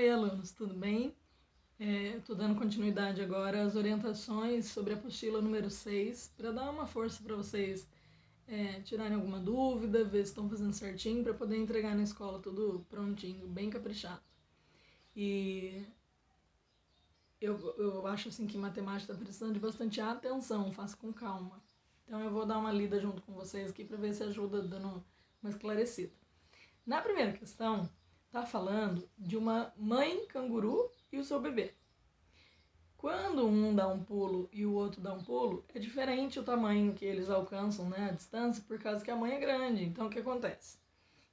Oi, alunos, tudo bem? Estou dando continuidade agora às orientações sobre a apostila número 6, para dar uma força para vocês tirarem alguma dúvida, ver se estão fazendo certinho, para poder entregar na escola tudo prontinho, bem caprichado. E eu acho assim que matemática está precisando de bastante atenção, faça com calma. Então eu vou dar uma lida junto com vocês aqui para ver se ajuda dando uma esclarecida. Na primeira questão, está falando de uma mãe canguru e o seu bebê. Quando um dá um pulo e o outro dá um pulo, é diferente o tamanho que eles alcançam, né, a distância, por causa que a mãe é grande. Então, o que acontece?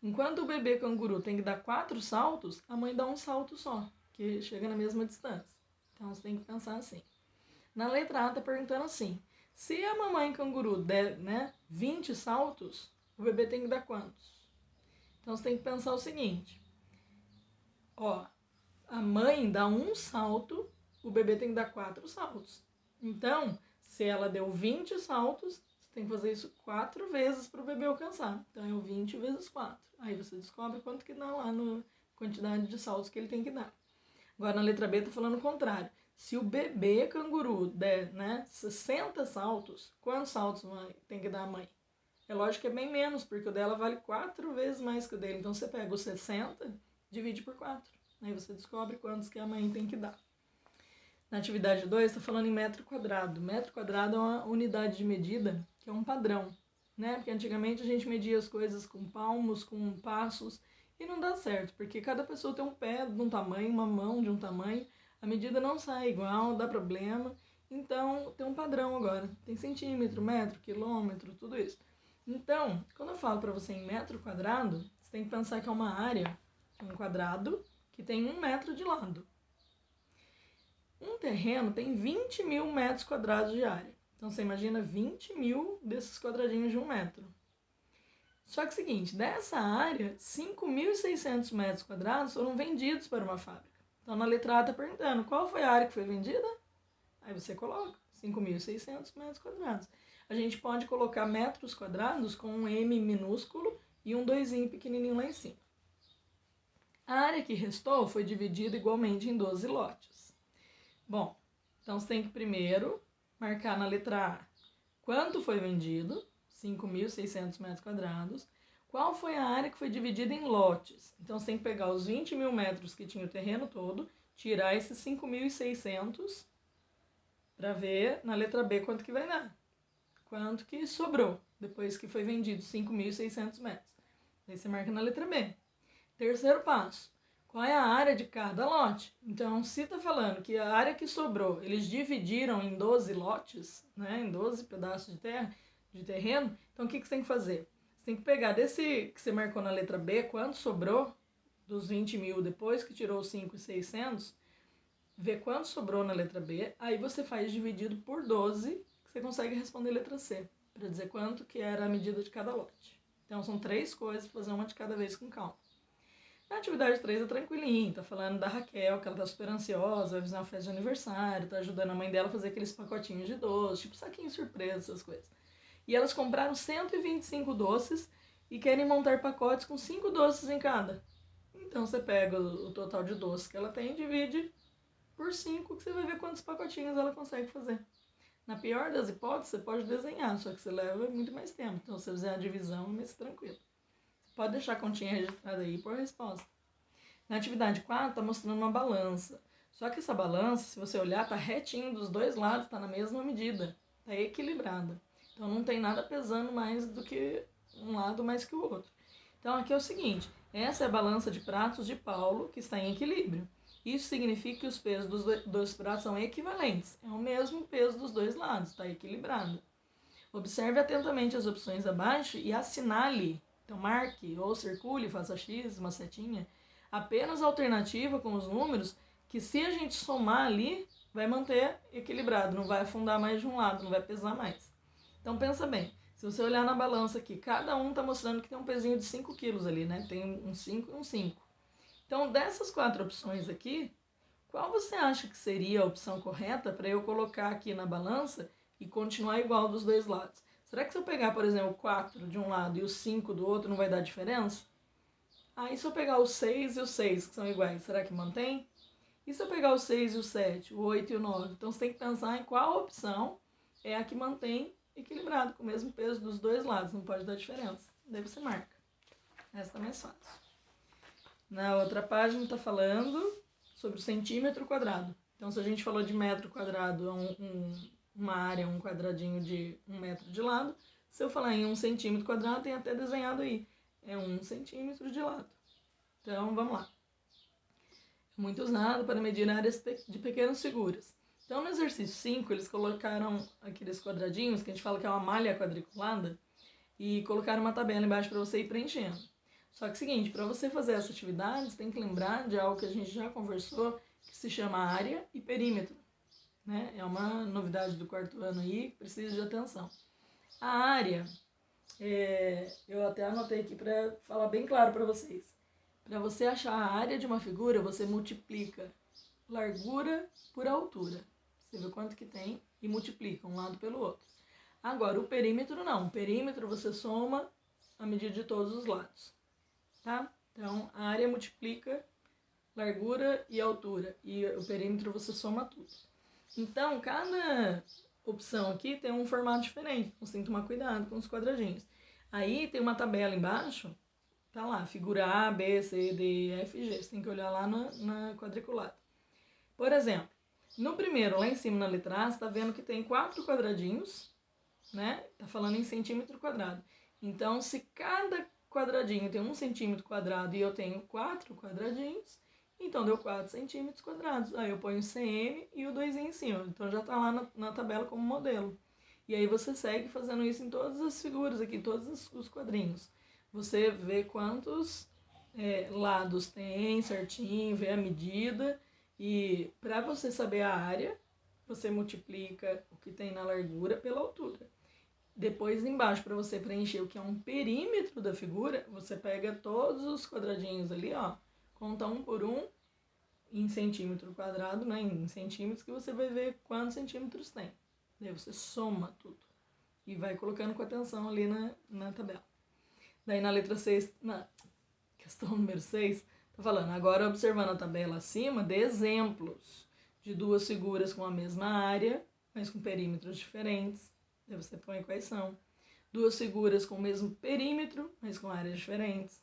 Enquanto o bebê canguru tem que dar 4 saltos, a mãe dá um salto só, que chega na mesma distância. Então, você tem que pensar assim. Na letra A, está perguntando assim, se a mamãe canguru der 20 saltos, o bebê tem que dar quantos? Então, você tem que pensar o seguinte. A mãe dá um salto, o bebê tem que dar 4 saltos. Então, se ela deu 20 saltos, você tem que fazer isso 4 vezes para o bebê alcançar. Então, é o 20 vezes 4. Aí você descobre quanto que dá lá na quantidade de saltos que ele tem que dar. Agora, na letra B, está falando o contrário. Se o bebê canguru der 60 saltos, quantos saltos tem que dar a mãe? É lógico que é bem menos, porque o dela vale 4 vezes mais que o dele. Então, você pega os 60, divide por 4. Aí você descobre quantos que a mãe tem que dar. Na atividade 2, está falando em metro quadrado. Metro quadrado é uma unidade de medida que é um padrão, né? Porque antigamente a gente media as coisas com palmos, com passos, e não dá certo, porque cada pessoa tem um pé de um tamanho, uma mão de um tamanho, a medida não sai igual, dá problema. Então, tem um padrão agora. Tem centímetro, metro, quilômetro, tudo isso. Então, quando eu falo para você em metro quadrado, você tem que pensar que é uma área, um quadrado, que tem 1 metro de lado. Um terreno tem 20 mil metros quadrados de área. Então, você imagina 20 mil desses quadradinhos de 1 metro. Só que é o seguinte, dessa área, 5.600 metros quadrados foram vendidos para uma fábrica. Então, na letra A está perguntando, qual foi a área que foi vendida? Aí você coloca 5.600 metros quadrados. A gente pode colocar metros quadrados com um M minúsculo e um 2 pequenininho lá em cima. A área que restou foi dividida igualmente em 12 lotes. Bom, então você tem que primeiro marcar na letra A quanto foi vendido, 5.600 metros quadrados, qual foi a área que foi dividida em lotes. Então você tem que pegar os 20 mil metros que tinha o terreno todo, tirar esses 5.600 para ver na letra B quanto que vai dar. Quanto que sobrou depois que foi vendido 5.600 metros. Aí você marca na letra B. Terceiro passo, qual é a área de cada lote? Então, se está falando que a área que sobrou, eles dividiram em 12 lotes, em 12 pedaços de terra, de terreno, então o que você tem que fazer? Você tem que pegar desse que você marcou na letra B, quanto sobrou dos 20 mil depois que tirou os 5.600, ver quanto sobrou na letra B, aí você faz dividido por 12, que você consegue responder a letra C, para dizer quanto que era a medida de cada lote. Então, são 3 coisas, fazer uma de cada vez com calma. Na atividade 3 é tranquilinho, tá falando da Raquel, que ela tá super ansiosa, vai fazer uma festa de aniversário, tá ajudando a mãe dela a fazer aqueles pacotinhos de doce, tipo saquinho surpresa, essas coisas. E elas compraram 125 doces e querem montar pacotes com 5 doces em cada. Então você pega o total de doces que ela tem e divide por 5, que você vai ver quantos pacotinhos ela consegue fazer. Na pior das hipóteses, você pode desenhar, só que você leva muito mais tempo. Então, se você fizer a divisão, é mais tranquilo. Pode deixar a continha registrada aí por resposta. Na atividade 4, está mostrando uma balança. Só que essa balança, se você olhar, está retinho dos dois lados, está na mesma medida. Está equilibrada. Então, não tem nada pesando mais do que um lado mais que o outro. Então, aqui é o seguinte. Essa é a balança de pratos de Paulo, que está em equilíbrio. Isso significa que os pesos dos dois pratos são equivalentes. É o mesmo peso dos dois lados, está equilibrado. Observe atentamente as opções abaixo e assinale. Então, marque ou circule, faça X, uma setinha, apenas a alternativa com os números, que se a gente somar ali, vai manter equilibrado, não vai afundar mais de um lado, não vai pesar mais. Então, pensa bem, se você olhar na balança aqui, cada um está mostrando que tem um pezinho de 5 quilos ali, né? Tem um 5 e um 5. Então, dessas 4 opções aqui, qual você acha que seria a opção correta para eu colocar aqui na balança e continuar igual dos dois lados? Será que se eu pegar, por exemplo, 4 de um lado e o 5 do outro, não vai dar diferença? Aí se eu pegar o 6 e o 6, que são iguais, será que mantém? E se eu pegar o 6 e o 7, o 8 e o 9? Então você tem que pensar em qual opção é a que mantém equilibrado, com o mesmo peso dos dois lados, não pode dar diferença. Daí você marca. Essa tá mais fácil. Na outra página está falando sobre o centímetro quadrado. Então se a gente falou de metro quadrado, uma área, um quadradinho de 1 metro de lado, se eu falar em 1 centímetro quadrado, tem até desenhado aí. É 1 centímetro de lado. Então vamos lá. É muito usado para medir áreas de pequenas figuras. Então, no exercício 5, eles colocaram aqueles quadradinhos, que a gente fala que é uma malha quadriculada, e colocaram uma tabela embaixo para você ir preenchendo. Só que é o seguinte, para você fazer essa atividade, você tem que lembrar de algo que a gente já conversou, que se chama área e perímetro. Né? É uma novidade do 4º ano aí, que precisa de atenção. A área, eu até anotei aqui para falar bem claro para vocês. Para você achar a área de uma figura, você multiplica largura por altura. Você vê quanto que tem e multiplica um lado pelo outro. Agora, o perímetro não. O perímetro você soma a medida de todos os lados. Tá? Então, a área multiplica largura e altura. E o perímetro você soma tudo. Então, cada opção aqui tem um formato diferente. Você tem que tomar cuidado com os quadradinhos. Aí tem uma tabela embaixo. Tá lá, figura A, B, C, D, E, F e G. Você tem que olhar lá na quadriculada. Por exemplo, no primeiro, lá em cima na letra A, você está vendo que tem 4 quadradinhos, né? Tá falando em centímetro quadrado. Então, se cada quadradinho tem 1 centímetro quadrado e eu tenho 4 quadradinhos, então deu 4 centímetros quadrados. Aí eu ponho o cm e o 2 em cima. Então já está lá na tabela como modelo. E aí você segue fazendo isso em todas as figuras aqui, todos os quadrinhos. Você vê quantos lados tem certinho, vê a medida. E para você saber a área, você multiplica o que tem na largura pela altura. Depois embaixo, para você preencher o que é um perímetro da figura, você pega todos os quadradinhos ali, ó, conta um por um em centímetro quadrado, né, em centímetros, que você vai ver quantos centímetros tem. Daí você soma tudo e vai colocando com atenção ali na tabela. Daí na letra 6, na questão número 6, tá falando, agora observando a tabela acima, dê exemplos de 2 figuras com a mesma área, mas com perímetros diferentes. Daí você põe quais são. 2 figuras com o mesmo perímetro, mas com áreas diferentes.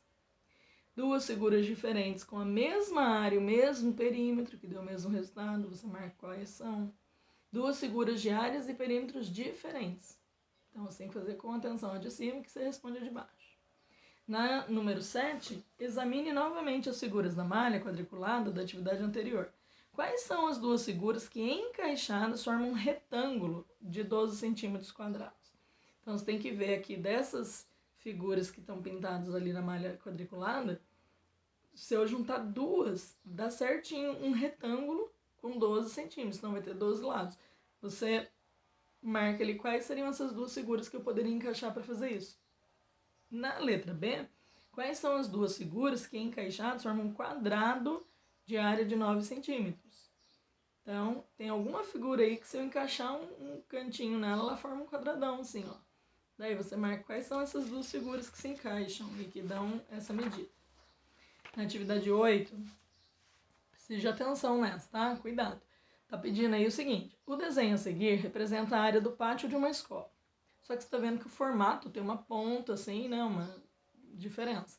2 figuras diferentes com a mesma área, o mesmo perímetro, que deu o mesmo resultado, você marca quais são. 2 figuras de áreas e perímetros diferentes. Então você tem que fazer com atenção a de cima que você responde a de baixo. Na número 7, examine novamente as figuras da malha quadriculada da atividade anterior. Quais são as 2 figuras que encaixadas formam um retângulo de 12 centímetros quadrados? Então você tem que ver aqui dessas figuras que estão pintadas ali na malha quadriculada, se eu juntar 2, dá certinho um retângulo com 12 centímetros, então vai ter 12 lados. Você marca ali quais seriam essas 2 figuras que eu poderia encaixar para fazer isso. Na letra B, quais são as 2 figuras que encaixadas formam um quadrado de área de 9 centímetros? Então, tem alguma figura aí que se eu encaixar um cantinho nela, ela forma um quadradão assim, ó. Daí você marca quais são essas 2 figuras que se encaixam e que dão essa medida. Na atividade 8, precisa de atenção nessa, tá? Cuidado. Tá pedindo aí o seguinte, o desenho a seguir representa a área do pátio de uma escola. Só que você está vendo que o formato tem uma ponta, assim, né? Uma diferença.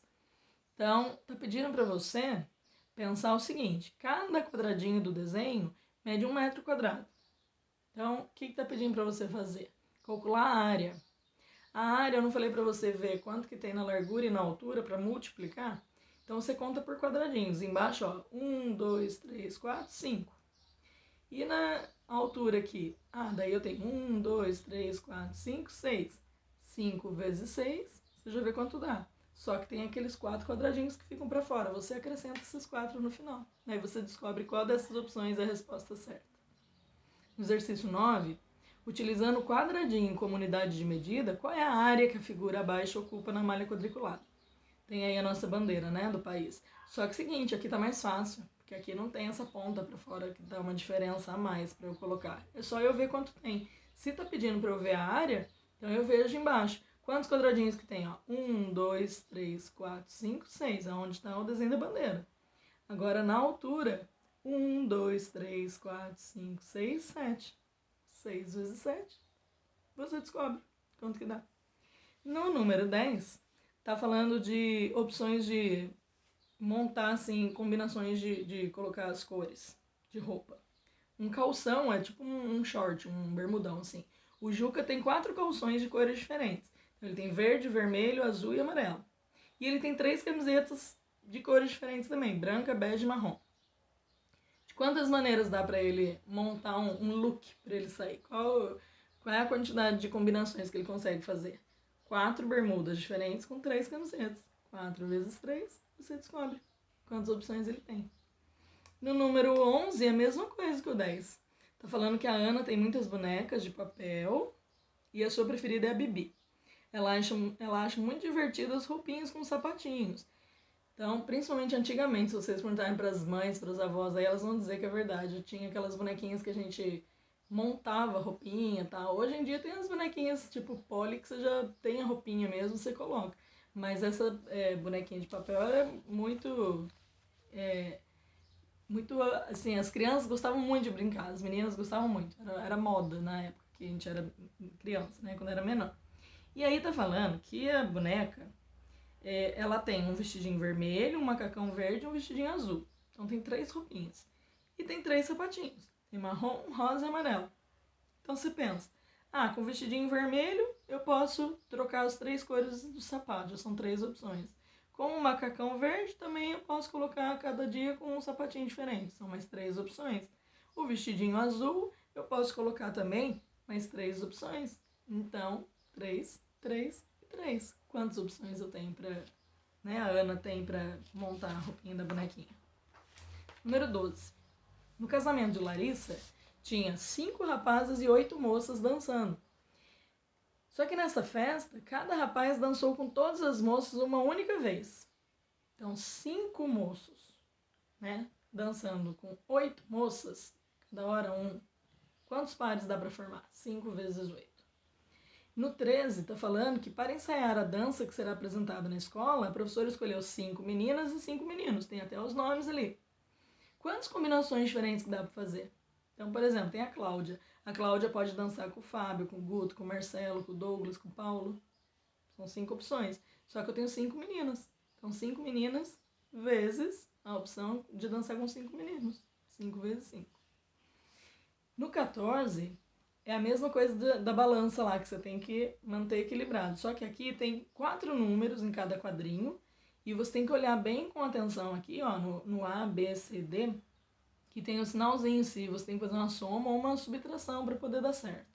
Então, tá pedindo para você pensar o seguinte, cada quadradinho do desenho mede 1 metro quadrado. Então, o que está pedindo para você fazer? Calcular a área. A área, eu não falei para você ver quanto que tem na largura e na altura para multiplicar? Então, você conta por quadradinhos. Embaixo, ó, 1, 2, 3, 4, 5. E na altura aqui, daí eu tenho 1, 2, 3, 4, 5, 6. 5 vezes 6, você já vê quanto dá. Só que tem aqueles 4 quadradinhos que ficam para fora. Você acrescenta esses 4 no final. Aí você descobre qual dessas opções é a resposta certa. No exercício 9, utilizando o quadradinho como unidade de medida, qual é a área que a figura abaixo ocupa na malha quadriculada? Tem aí a nossa bandeira, né, do país. Só que é o seguinte, aqui tá mais fácil, porque aqui não tem essa ponta para fora que dá uma diferença a mais para eu colocar. É só eu ver quanto tem. Se tá pedindo para eu ver a área, então eu vejo embaixo. Quantos quadradinhos que tem? Ó? 1, 2, 3, 4, 5, 6. Aonde está o desenho da bandeira. Agora, na altura, 1, 2, 3, 4, 5, 6, 7. 6 vezes 7. Você descobre quanto que dá. No número 10, tá falando de opções de montar, assim, combinações de colocar as cores de roupa. Um calção é tipo um short, um bermudão, assim. O Juca tem 4 calções de cores diferentes. Então, ele tem verde, vermelho, azul e amarelo. E ele tem 3 camisetas de cores diferentes também, branca, bege e marrom. De quantas maneiras dá pra ele montar um look pra ele sair? Qual é a quantidade de combinações que ele consegue fazer? 4 bermudas diferentes com 3 camisetas. 4 vezes 3, você descobre quantas opções ele tem. No número 11 é a mesma coisa que o 10. Tá falando que a Ana tem muitas bonecas de papel e a sua preferida é a Bibi. Ela acha muito divertidas as roupinhas com sapatinhos. Então, principalmente antigamente, se vocês perguntarem para as mães, para os avós, aí elas vão dizer que é verdade. Tinha aquelas bonequinhas que a gente montava roupinha, tá? Hoje em dia tem as bonequinhas tipo Polly que você já tem a roupinha mesmo, você coloca. Mas essa bonequinha de papel é muito, assim, as crianças gostavam muito de brincar, as meninas gostavam muito. Era moda na época que a gente era criança, né? Quando era menor. E aí tá falando que a boneca, ela tem um vestidinho vermelho, um macacão verde e um vestidinho azul. Então tem 3 roupinhas. E tem 3 sapatinhos. Tem marrom, rosa e amarelo. Então você pensa, com o vestidinho vermelho eu posso trocar as 3 cores do sapato, já são 3 opções. Com o macacão verde também eu posso colocar cada dia com um sapatinho diferente, são mais 3 opções. O vestidinho azul eu posso colocar também mais 3 opções. Então, 3, 3 e 3. Quantas opções eu tenho pra... Né, a Ana tem pra montar a roupinha da bonequinha. Número 12. No casamento de Larissa, tinha 5 rapazes e 8 moças dançando. Só que nessa festa, cada rapaz dançou com todas as moças uma única vez. Então, 5 moços, né, dançando com 8 moças, cada hora um. Quantos pares dá para formar? 5 vezes 8. No 13, está falando que para ensaiar a dança que será apresentada na escola, a professora escolheu 5 meninas e 5 meninos. Tem até os nomes ali. Quantas combinações diferentes que dá para fazer? Então, por exemplo, tem a Cláudia. A Cláudia pode dançar com o Fábio, com o Guto, com o Marcelo, com o Douglas, com o Paulo. São 5 opções. Só que eu tenho 5 meninas. Então, 5 meninas vezes a opção de dançar com 5 meninos. 5 vezes 5. No 14, é a mesma coisa da balança lá, que você tem que manter equilibrado. Só que aqui tem 4 números em cada quadrinho. E você tem que olhar bem com atenção aqui, ó, no A, B, C, D, que tem o sinalzinho se você tem que fazer uma soma ou uma subtração para poder dar certo.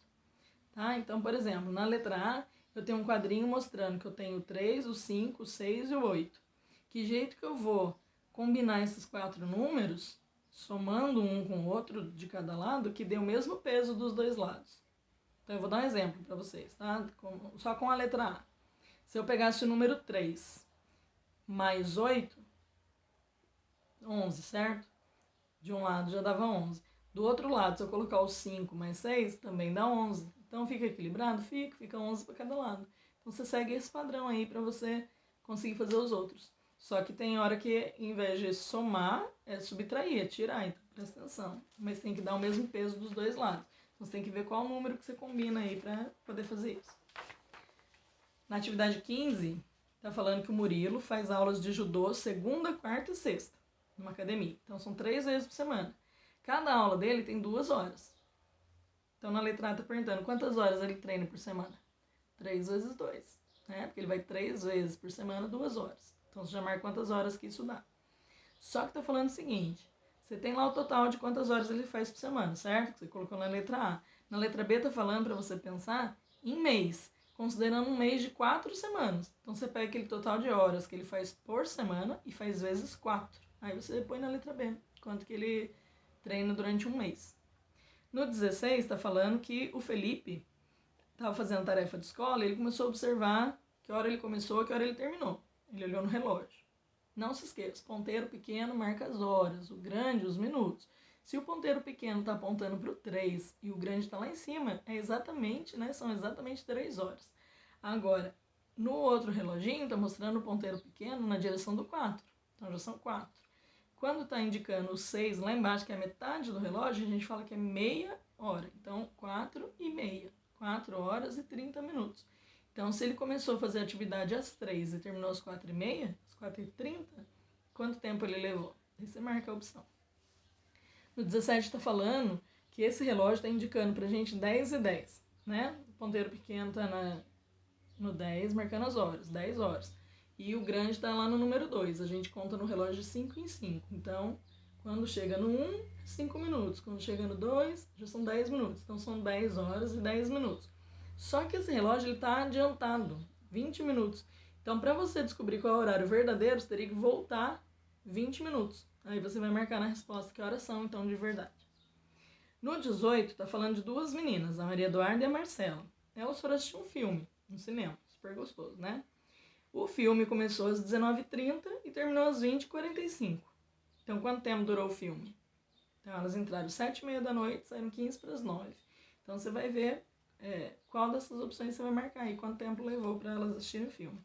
Tá? Então, por exemplo, na letra A, eu tenho um quadrinho mostrando que eu tenho o 3, o 5, o 6 e o 8. Que jeito que eu vou combinar esses 4 números, somando um com o outro de cada lado, que dê o mesmo peso dos dois lados. Então, eu vou dar um exemplo para vocês, tá? Só com a letra A. Se eu pegasse o número 3 mais 8, 11, certo? De um lado já dava 11. Do outro lado, se eu colocar o 5 mais 6, também dá 11. Então, fica equilibrado? Fica 11 para cada lado. Então, você segue esse padrão aí para você conseguir fazer os outros. Só que tem hora que, em vez de somar, é subtrair, é tirar. Então, presta atenção. Mas tem que dar o mesmo peso dos dois lados. Então, você tem que ver qual número que você combina aí para poder fazer isso. Na atividade 15, tá falando que o Murilo faz aulas de judô segunda, quarta e sexta, numa academia. Então, são 3 vezes por semana. Cada aula dele tem 2 horas. Então, na letra A tá perguntando quantas horas ele treina por semana. 3 vezes 2, né? Porque ele vai 3 vezes por semana, 2 horas. Então, você já marca quantas horas que isso dá. Só que tá falando o seguinte, você tem lá o total de quantas horas ele faz por semana, certo? Que você colocou na letra A. Na letra B tá falando para você pensar em mês, considerando um mês de 4 semanas. Então, você pega aquele total de horas que ele faz por semana e faz vezes 4. Aí você põe na letra B, quanto que ele treina durante um mês. No 16, está falando que o Felipe estava fazendo tarefa de escola e ele começou a observar que hora ele começou e que hora ele terminou. Ele olhou no relógio. Não se esqueça, ponteiro pequeno marca as horas, o grande os minutos. Se o ponteiro pequeno está apontando para o 3 e o grande está lá em cima, é exatamente, né, são exatamente 3 horas. Agora, No outro reloginho, tá mostrando o ponteiro pequeno na direção do 4. Então já são 4. Quando está indicando o 6 lá embaixo, que é a metade do relógio, a gente fala que é meia hora. Então, 4h30. 4 horas e 30 minutos. Então, se ele começou a fazer a atividade às 3 e terminou às 4h30, às 4h30, quanto tempo ele levou? Aí você marca a opção. No 17 está falando que esse relógio está indicando para a gente 10h10, né? O ponteiro pequeno está no 10, marcando as horas, 10 horas. E o grande está lá no número 2. A gente conta no relógio de 5 em 5. Então, quando chega no 1, 5 minutos. Quando chega no 2, já são 10 minutos. Então, são 10 horas e 10 minutos. Só que esse relógio está adiantado, 20 minutos. Então, para você descobrir qual é o horário verdadeiro, você teria que voltar 20 minutos. Aí você vai marcar na resposta que horas são, então, de verdade. No 18, está falando de duas meninas, a Maria Eduarda e a Marcela. Elas foram assistir um filme no cinema. Super gostoso, né? O filme começou às 19h30 e terminou às 20h45. Então, quanto tempo durou o filme? Então, elas entraram às 7h30 da noite, saíram 15 para as 9. Então, você vai ver qual dessas opções você vai marcar aí, quanto tempo levou para elas assistirem o filme.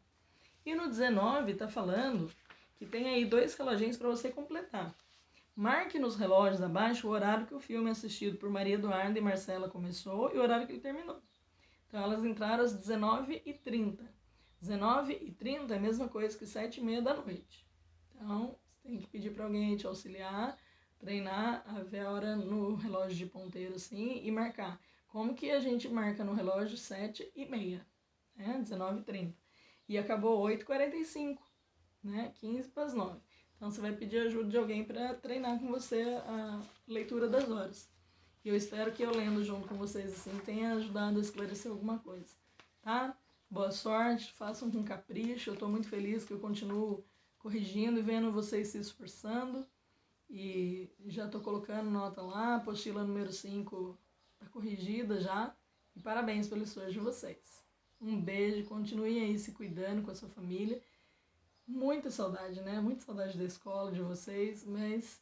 E no 19, está falando que tem aí 2 reloginhos para você completar. Marque nos relógios abaixo o horário que o filme assistido por Maria Eduarda e Marcela começou e o horário que ele terminou. Então, elas entraram às 19h30. 19h30 é a mesma coisa que 7h30 da noite. Então, você tem que pedir para alguém te auxiliar, treinar, a ver a hora no relógio de ponteiro assim e marcar. Como que a gente marca no relógio 7h30, né? 19h30. E acabou 8h45, né? 15 para as 9. Então, você vai pedir ajuda de alguém para treinar com você a leitura das horas. E eu espero que eu lendo junto com vocês assim tenha ajudado a esclarecer alguma coisa, tá? Boa sorte, façam com capricho. Eu estou muito feliz que eu continuo corrigindo e vendo vocês se esforçando. E já estou colocando nota lá, apostila número 5 está corrigida já. E parabéns pelo esforço de vocês. Um beijo, continuem aí se cuidando com a sua família. Muita saudade, né? Muita saudade da escola, de vocês, mas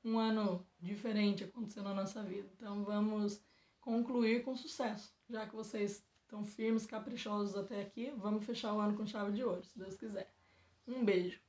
um ano diferente aconteceu na nossa vida. Então vamos concluir com sucesso. Já que vocês estão firmes, caprichosos até aqui, vamos fechar o ano com chave de ouro, se Deus quiser. Um beijo.